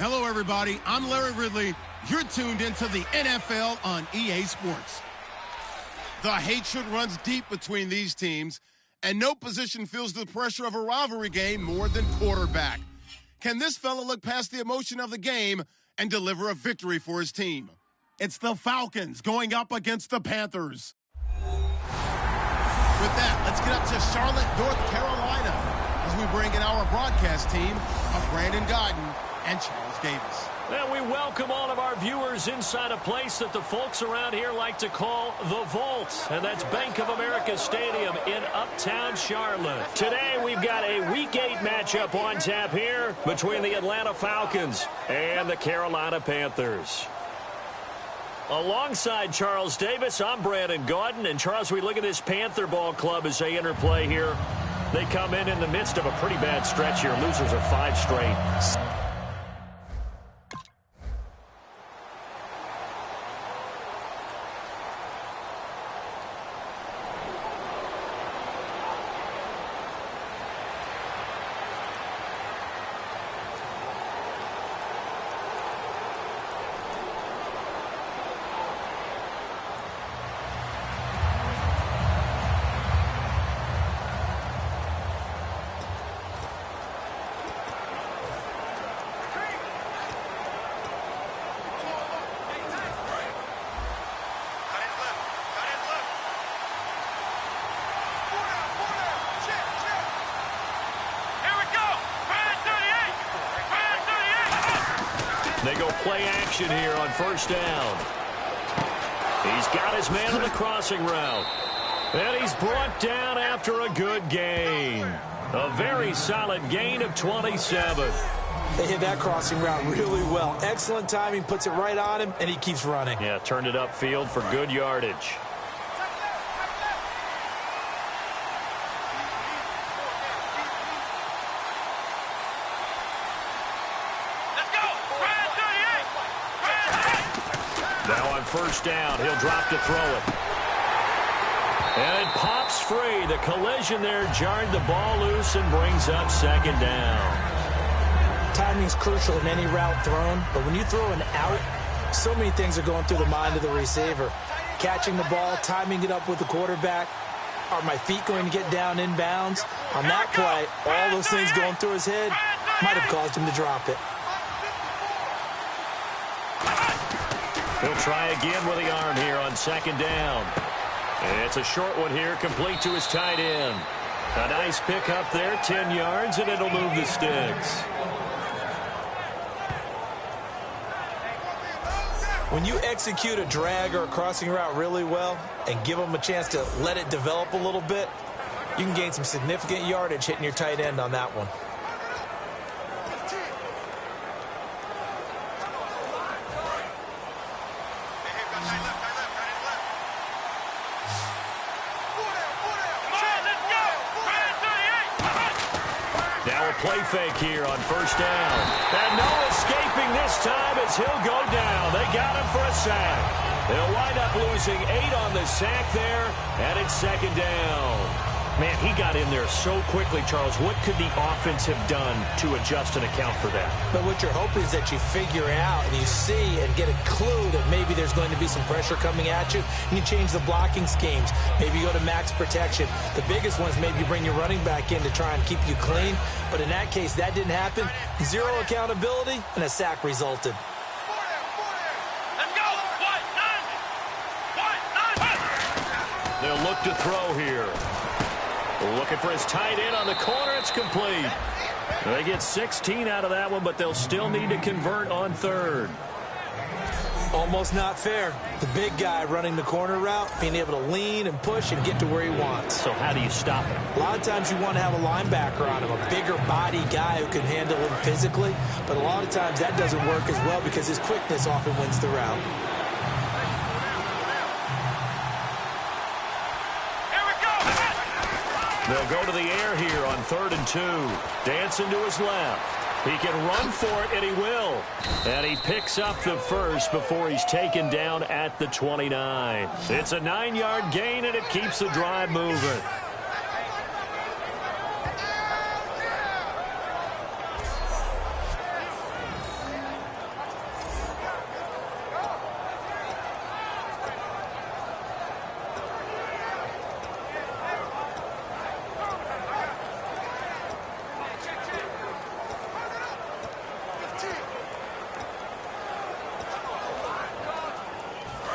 Hello, everybody. I'm Larry Ridley. You're tuned into the NFL on EA Sports. The hatred runs deep between these teams, and no position feels the pressure of a rivalry game more than quarterback. Can this fella look past the emotion of the game and deliver a victory for his team? It's the Falcons going up against the Panthers. With that, let's get up to Charlotte, North Carolina, as we bring in our broadcast team of Brandon Godden and Charles Davis. And we welcome all of our viewers inside a place that the folks around here like to call the Vault, and that's Bank of America Stadium in uptown Charlotte. Today we've got a Week 8 matchup on tap here between the Atlanta Falcons and the Carolina Panthers. Alongside Charles Davis, I'm Brandon Gaudin. And Charles, we look at this Panther ball club as they interplay here. They come in the midst of a pretty bad stretch here. Losers of 5 straight. They go play action here on first down. He's got his man on the crossing route. And he's brought down after a good gain. A very solid gain of 27. They hit that crossing route really well. Excellent timing, puts it right on him, and he keeps running. Yeah, turned it upfield for good yardage. First down, he'll drop to throw it. And it pops free. The collision there jarred the ball loose and brings up second down. Timing's crucial in any route thrown, but when you throw an out, so many things are going through the mind of the receiver. Catching the ball, timing it up with the quarterback. Are my feet going to get down inbounds? On that play, all those things going through his head might have caused him to drop it. He'll try again with the arm here on second down. It's a short one here, complete to his tight end. A nice pick up there, 10 yards, and it'll move the sticks. When you execute a drag or a crossing route really well and give them a chance to let it develop a little bit, you can gain some significant yardage hitting your tight end on that one. Play fake here on first down. And no escaping this time as he'll go down. They got him for a sack. They'll wind up losing 8 on the sack there, and it's second down. Man, he got in there so quickly, Charles. What could the offense have done to adjust and account for that? But what you're hoping is that you figure out and you see and get a clue that maybe there's going to be some pressure coming at you, and you change the blocking schemes. Maybe you go to max protection. The biggest one is maybe you bring your running back in to try and keep you clean. But in that case, that didn't happen. 0 accountability, and a sack resulted. They'll look to throw here. Looking for his tight end on the corner. It's complete. They get 16 out of that one, but they'll still need to convert on third. Almost not fair. The big guy running the corner route, being able to lean and push and get to where he wants. So how do you stop him? A lot of times you want to have a linebacker on him, a bigger body guy who can handle him physically. But a lot of times that doesn't work as well because his quickness often wins the route. They'll go to the air here on 3rd and 2. Dancing to his left. He can run for it, and he will. And he picks up the first before he's taken down at the 29. It's a 9-yard gain, and it keeps the drive moving.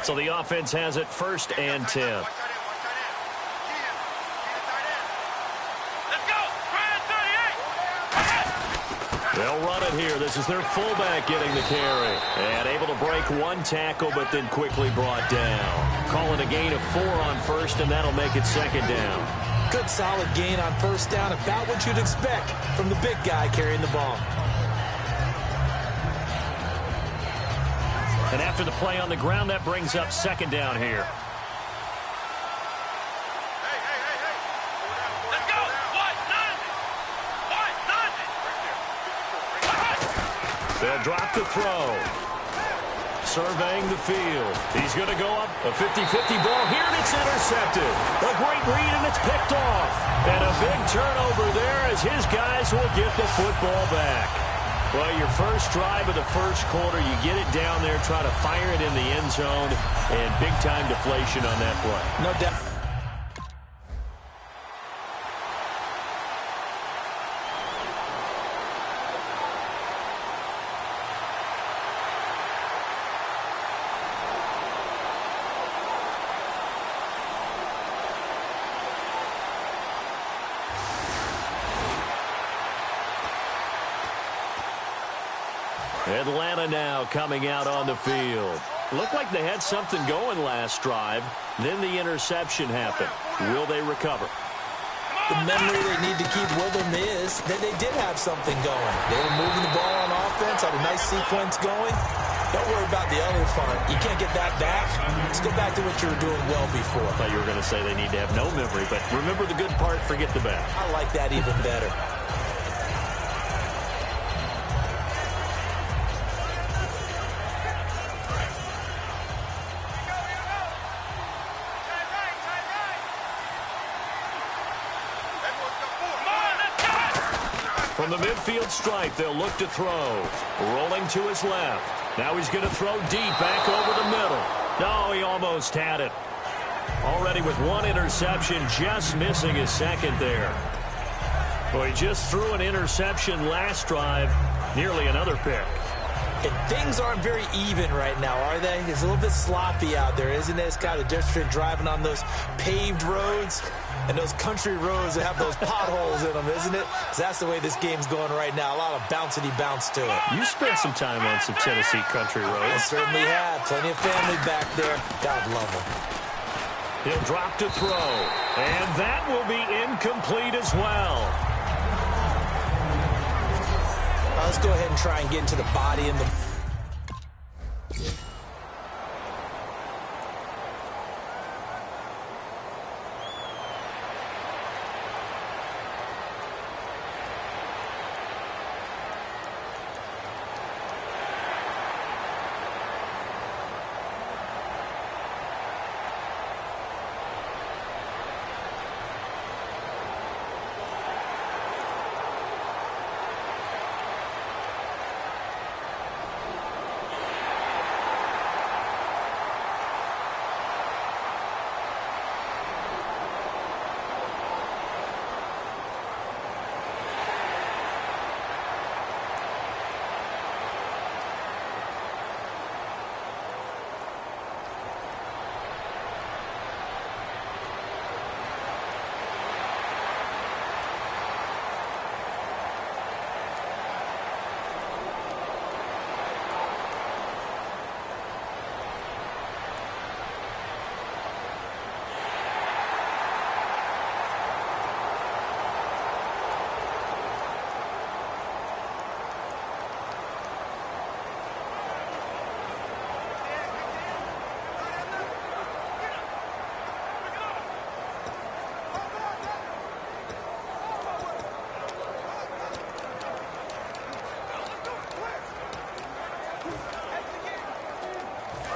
So the offense has it 1st and 10. They'll run it here. This is their fullback getting the carry. And able to break one tackle, but then quickly brought down. Calling a gain of 4 on 1st, and that'll make it 2nd down. Good solid gain on 1st down. About what you'd expect from the big guy carrying the ball. And after the play on the ground, that brings up 2nd down here. They'll drop the throw. Surveying the field. He's going to go up a 50-50 ball here, and it's intercepted. A great read, and it's picked off. And a big turnover there as his guys will get the football back. Well, your first drive of the first quarter, you get it down there, try to fire it in the end zone, and big-time deflation on that play. No doubt. Atlanta now coming out on the field. Looked like they had something going last drive. Then the interception happened. Will they recover? The memory they need to keep with them is that they did have something going. They were moving the ball on offense, had a nice sequence going. Don't worry about the other part. You can't get that back. Let's go back to what you were doing well before. I thought you were going to say they need to have no memory, but remember the good part, forget the bad. I like that even better. From the midfield stripe, they'll look to throw. Rolling to his left. Now he's going to throw deep back over the middle. No, he almost had it. Already with 1 interception, just missing his 2nd there. Well, he just threw an interception last drive, nearly another pick. And things aren't very even right now, are they? It's a little bit sloppy out there, isn't it? It's kind of different driving on those paved roads and those country roads that have those potholes in them, isn't it? So that's the way this game's going right now. A lot of bouncy bounce to it. You spent some time on some Tennessee country roads. I certainly have. Plenty of family back there. God love them. He'll drop to throw. And that will be incomplete as well. Let's go ahead and try and get into the body and the...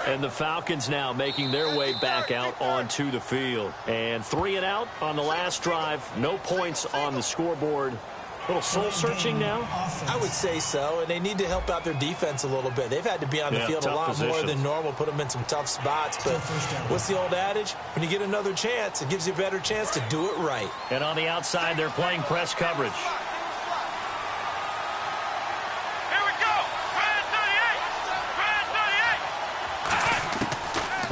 And the Falcons now making their way back out onto the field. And 3 and out on the last drive. No points on the scoreboard. A little soul-searching now? I would say so, and they need to help out their defense a little bit. They've had to be on the field a lot more than normal, put them in some tough spots. But what's the old adage? When you get another chance, it gives you a better chance to do it right. And on the outside, they're playing press coverage.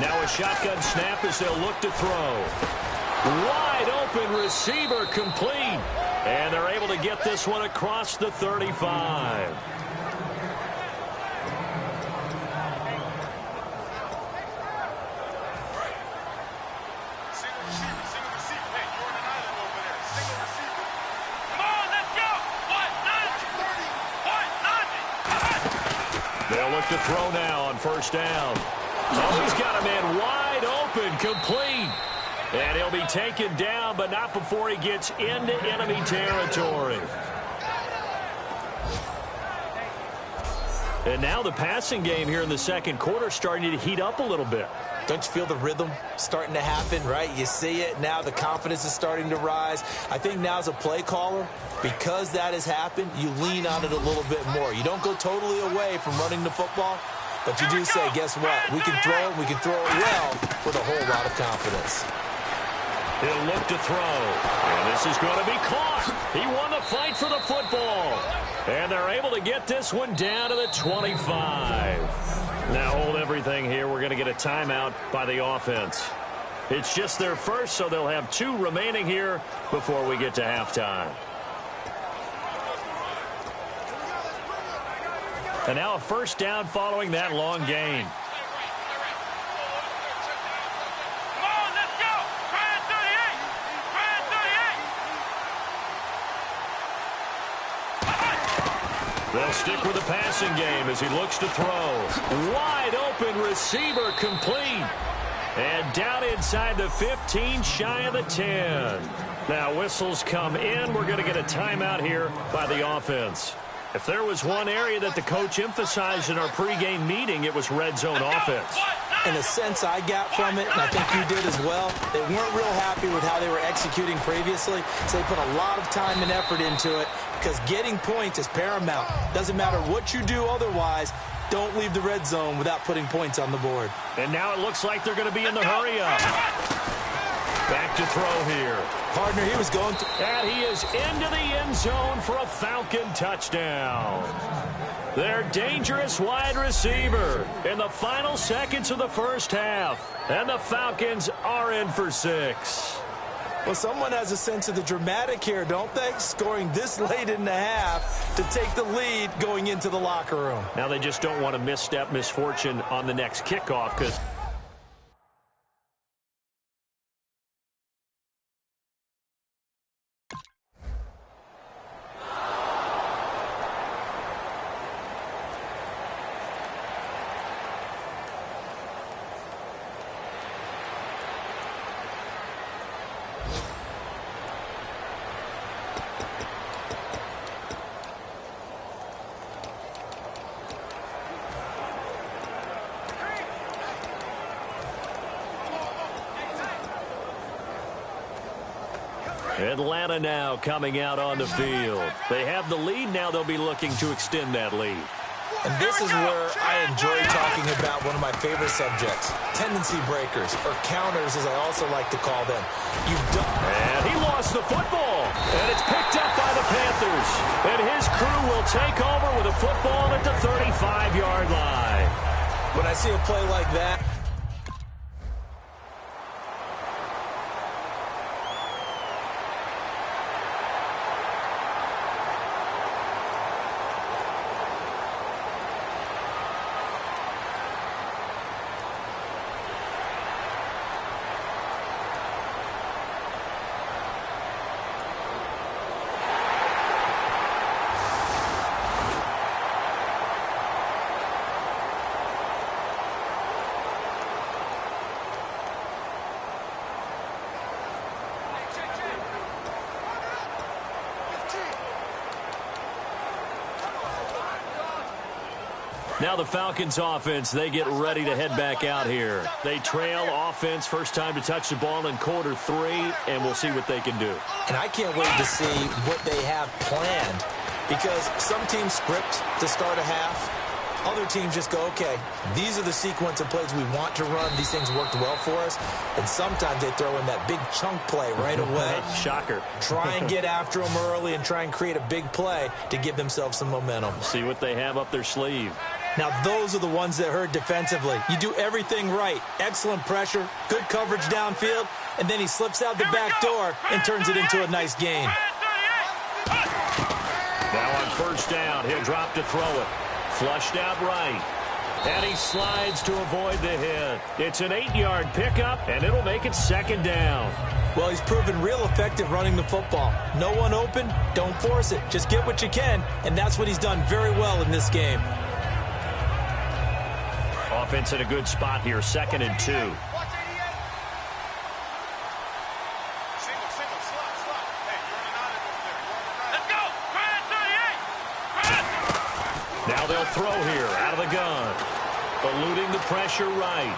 Now Now a shotgun snap as they'll look to throw. Wide open receiver complete. And they're able to get this one across the 35. They'll look to throw now on first down. Oh, he's got a man wide open, complete. And he'll be taken down, but not before he gets into enemy territory. And now the passing game here in the second quarter starting to heat up a little bit. Don't you feel the rhythm starting to happen, right? You see it. Now the confidence is starting to rise. I think now as a play caller, because that has happened, you lean on it a little bit more. You don't go totally away from running the football, but you do say, guess what? We can throw it well with a whole lot of confidence. He'll look to throw. And this is going to be caught. He won the fight for the football. And they're able to get this one down to the 25. Now hold everything here. We're going to get a timeout by the offense. It's just their first, so they'll have 2 remaining here before we get to halftime. And now a first down following that long gain. They'll stick with the passing game as he looks to throw. Wide open receiver complete. And down inside the 15, shy of the 10. Now whistles come in. We're going to get a timeout here by the offense. If there was one area that the coach emphasized in our pregame meeting, it was red zone offense. And the sense I got from it, and I think you did as well, they weren't real happy with how they were executing previously, so they put a lot of time and effort into it because getting points is paramount. Doesn't matter what you do otherwise, don't leave the red zone without putting points on the board. And now it looks like they're going to be in the hurry-up. Back to throw here. Partner, he was going to... And he is into the end zone for a Falcon touchdown. Their dangerous wide receiver in the final seconds of the first half. And the Falcons are in for 6. Well, someone has a sense of the dramatic here, don't they? Scoring this late in the half to take the lead going into the locker room. Now they just don't want to misstep misfortune on the next kickoff because... Atlanta now coming out on the field. They have the lead. Now they'll be looking to extend that lead. And this is where I enjoy talking about one of my favorite subjects, tendency breakers, or counters as I also like to call them. And he lost the football. And it's picked up by the Panthers. And his crew will take over with a football at the 35-yard line. When I see a play like that, Now the Falcons offense, they get ready to head back out here. They trail offense, first time to touch the ball in quarter 3, and we'll see what they can do. And I can't wait to see what they have planned because some teams script to start a half. Other teams just go, okay, these are the sequence of plays we want to run. These things worked well for us. And sometimes they throw in that big chunk play right away. Shocker. Try and get after them early and try and create a big play to give themselves some momentum. See what they have up their sleeve. Now, those are the ones that hurt defensively. You do everything right. Excellent pressure, good coverage downfield, and then he slips out the back door and turns it into a nice gain. Now on first down, he'll drop to throw it. Flushed out right. And he slides to avoid the hit. It's an 8-yard pickup, and it'll make it second down. Well, he's proven real effective running the football. No one open, don't force it. Just get what you can, and that's what he's done very well in this game. Offense in a good spot here, 2nd and 2. Now they'll throw here out of the gun. Eluding the pressure right.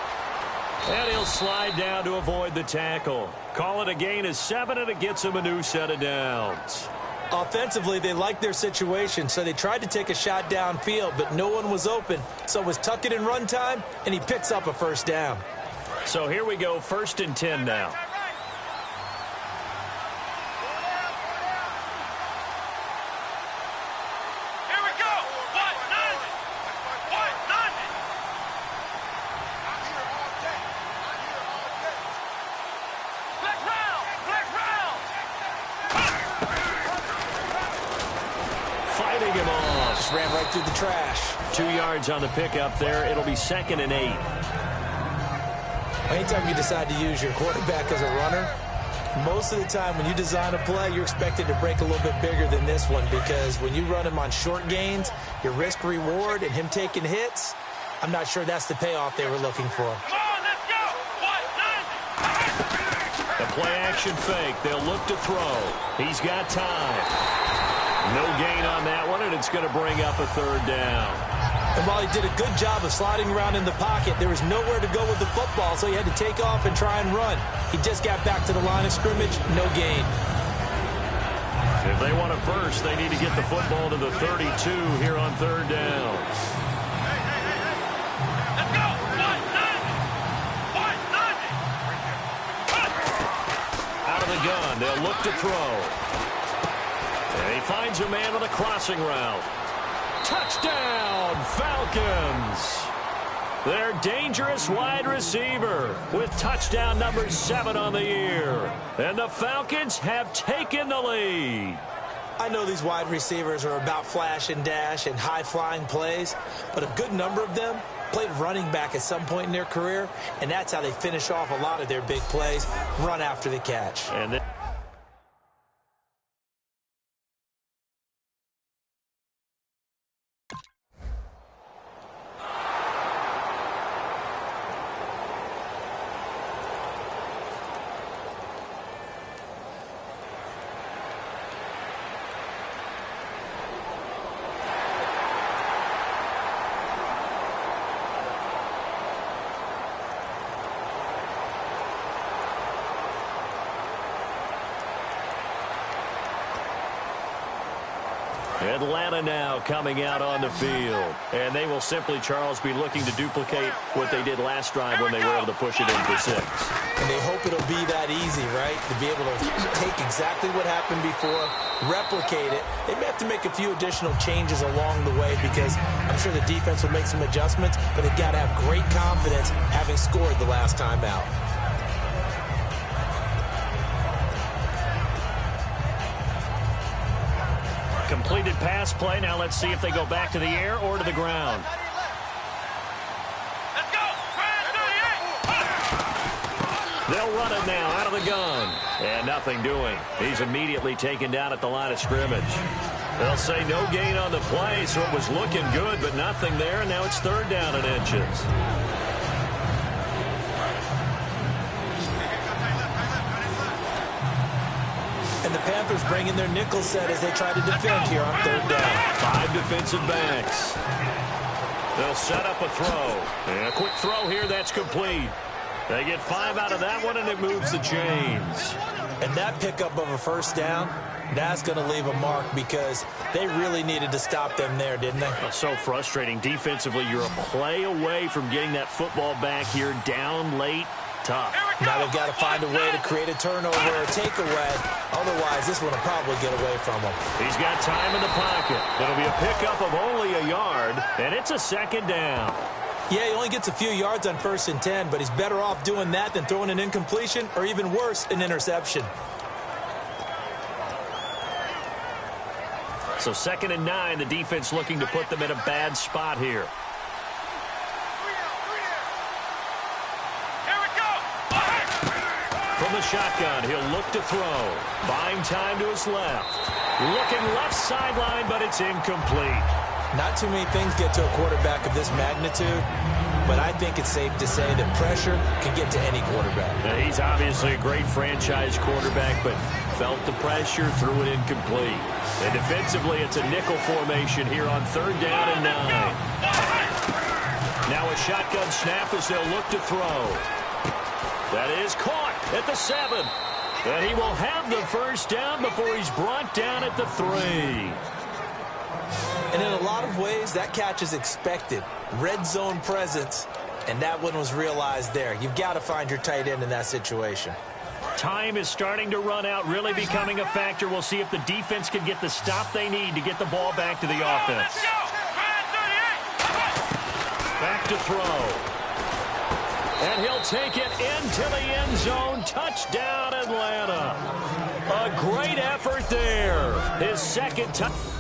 And he'll slide down to avoid the tackle. Call it a gain of 7, and it gets him a new set of downs. Offensively, they liked their situation, so they tried to take a shot downfield, but no one was open. So it was tuck it in run time, and he picks up a first down. So here we go, 1st and 10 now. Ran right through the trash. 2 yards on the pickup there. It'll be 2nd and 8. Anytime you decide to use your quarterback as a runner, most of the time when you design a play, you're expected to break a little bit bigger than this one, because when you run him on short gains, your risk-reward and him taking hits, I'm not sure that's the payoff they were looking for. Come on, let's go! The play-action fake. They'll look to throw. He's got time. No gain on that one, and it's going to bring up a 3rd down. And while he did a good job of sliding around in the pocket, there was nowhere to go with the football, so he had to take off and try and run. He just got back to the line of scrimmage, no gain. If they want a first, they need to get the football to the 32 here on 3rd down. Let's go! Out of the gun, they'll look to throw. And he finds a man on a crossing route. Touchdown, Falcons! Their dangerous wide receiver with touchdown number 7 on the year. And the Falcons have taken the lead. I know these wide receivers are about flash and dash and high-flying plays, but a good number of them played running back at some point in their career, and that's how they finish off a lot of their big plays, run after the catch. And Atlanta now coming out on the field. And they will simply, Charles, be looking to duplicate what they did last drive when they were able to push it in for 6. And they hope it'll be that easy, right? To be able to take exactly what happened before, replicate it. They may have to make a few additional changes along the way, because I'm sure the defense will make some adjustments, but they've got to have great confidence having scored the last time out. Completed pass play. Now let's see if they go back to the air or to the ground. Let's go! They'll run it now out of the gun. And nothing doing. He's immediately taken down at the line of scrimmage. They'll say no gain on the play, so it was looking good, but nothing there, and now it's 3rd down and inches. And the Panthers bring in their nickel set as they try to defend here on 3rd down. 5 defensive backs. They'll set up a throw. And a quick throw here, that's complete. They get 5 out of that one, and it moves the chains. And that pickup of a first down, that's going to leave a mark, because they really needed to stop them there, didn't they? So frustrating. Defensively, you're a play away from getting that football back here down late. Tough. Now they've got to find a way to create a turnover or takeaway. Otherwise, this one will probably get away from him. He's got time in the pocket. It'll be a pickup of only a yard, and it's a second down. Yeah, he only gets a few yards on 1st and 10, but he's better off doing that than throwing an incompletion or even worse, an interception. So 2nd and 9, the defense looking to put them in a bad spot here. From the shotgun, he'll look to throw. Buying time to his left. Looking left sideline, but it's incomplete. Not too many things get to a quarterback of this magnitude, but I think it's safe to say that pressure can get to any quarterback. Now, he's obviously a great franchise quarterback, but felt the pressure, threw it incomplete. And defensively, it's a nickel formation here on 3rd down and 9. Now a shotgun snap as they'll look to throw. That is caught at the 7. And he will have the 1st down before he's brought down at the 3. And in a lot of ways, that catch is expected. Red zone presence, and that one was realized there. You've got to find your tight end in that situation. Time is starting to run out, really becoming a factor. We'll see if the defense can get the stop they need to get the ball back to the offense. Back to throw. And he'll take it into the end zone. Touchdown, Atlanta. A great effort there. His 2nd touchdown.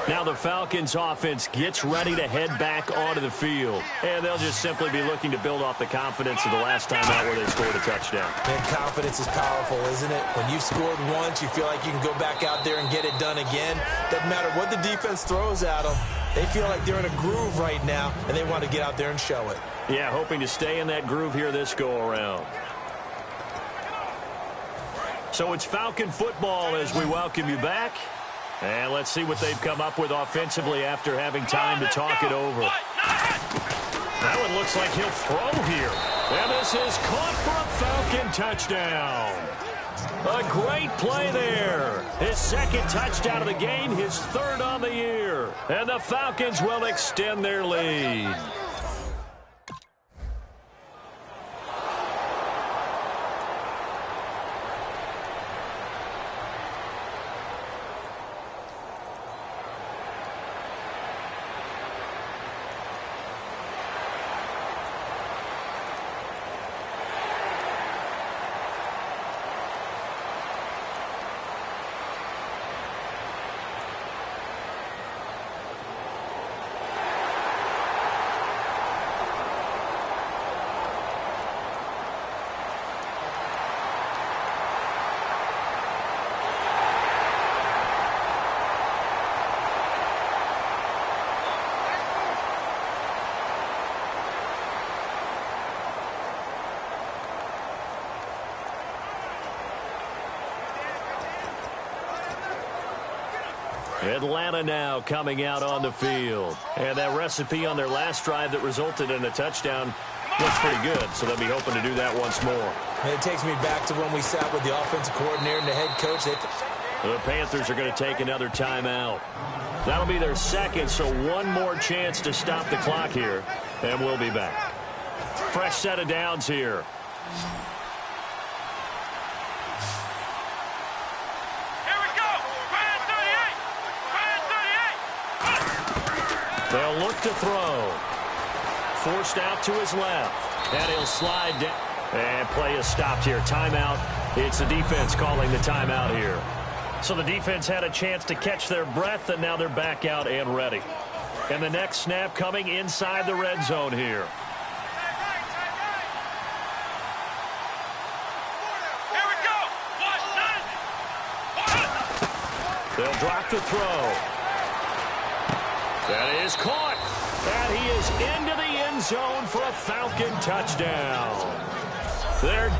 Now the Falcons offense gets ready to head back onto the field. And they'll just simply be looking to build off the confidence of the last time out where they scored a touchdown. And confidence is powerful, isn't it? When you've scored once, you feel like you can go back out there and get it done again. Doesn't matter what the defense throws at them. They feel like they're in a groove right now, and they want to get out there and show it. Yeah, hoping to stay in that groove here this go-around. So it's Falcon football as we welcome you back. And let's see what they've come up with offensively after having time to talk it over. That one looks like he'll throw here. And this is caught for a Falcon touchdown. A great play there. His 2nd touchdown of the game, his 3rd on the year. And the Falcons will extend their lead. Atlanta now coming out on the field. And that recipe on their last drive that resulted in a touchdown looks pretty good, so they'll be hoping to do that once more. And it takes me back to when we sat with the offensive coordinator and the head coach. The Panthers are going to take another timeout. That'll be their 2nd, so one more chance to stop the clock here, and we'll be back. Fresh set of downs here. They'll look to throw. Forced out to his left. And he'll slide down. And play is stopped here. Timeout. It's the defense calling the timeout here. So the defense had a chance to catch their breath, and now they're back out and ready. And the next snap coming inside the red zone here. They'll drop the throw. That is caught. And he is into the end end zone for a Falcon touchdown. There.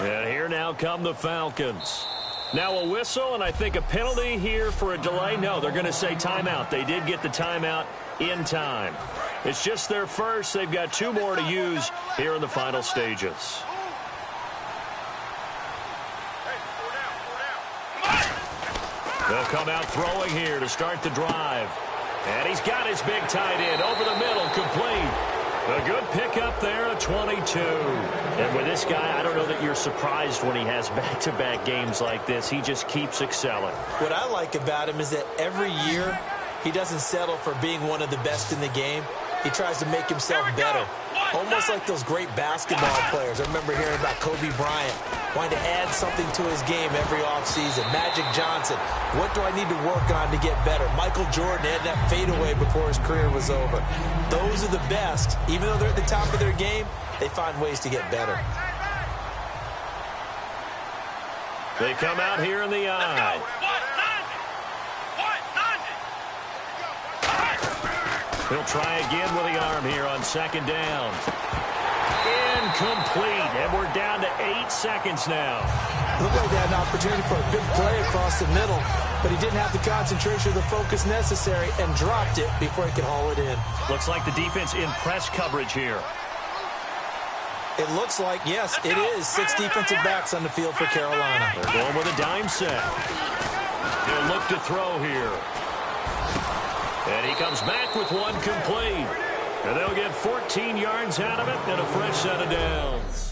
And here now come the Falcons. Now a whistle, and I think a penalty here for a delay. No, they're going to say timeout. They did get the timeout in time. It's just their first. They've got 2 more to use here in the final stages. They'll come out throwing here to start the drive. And he's got his big tight end over the middle, complete. A good pickup there, a 22. And with this guy, I don't know that you're surprised when he has back-to-back games like this. He just keeps excelling. What I like about him is that every year he doesn't settle for being one of the best in the game. He tries to make himself better. Almost like those great basketball players. I remember hearing about Kobe Bryant wanting to add something to his game every offseason. Magic Johnson, what do I need to work on to get better? Michael Jordan had that fadeaway before his career was over. Those are the best. Even though they're at the top of their game, they find ways to get better. They come out here in the eye. He'll try again with the arm here on second down. Incomplete, and we're down to 8 seconds now. Looked like they had an opportunity for a big play across the middle, but he didn't have the concentration or the focus necessary and dropped it before he could haul it in. Looks like the defense in press coverage here. It looks like, yes, it is. 6 defensive backs on the field for Carolina. They're going with a dime set. He'll look to throw here. And he comes back with one complete. And they'll get 14 yards out of it and a fresh set of downs.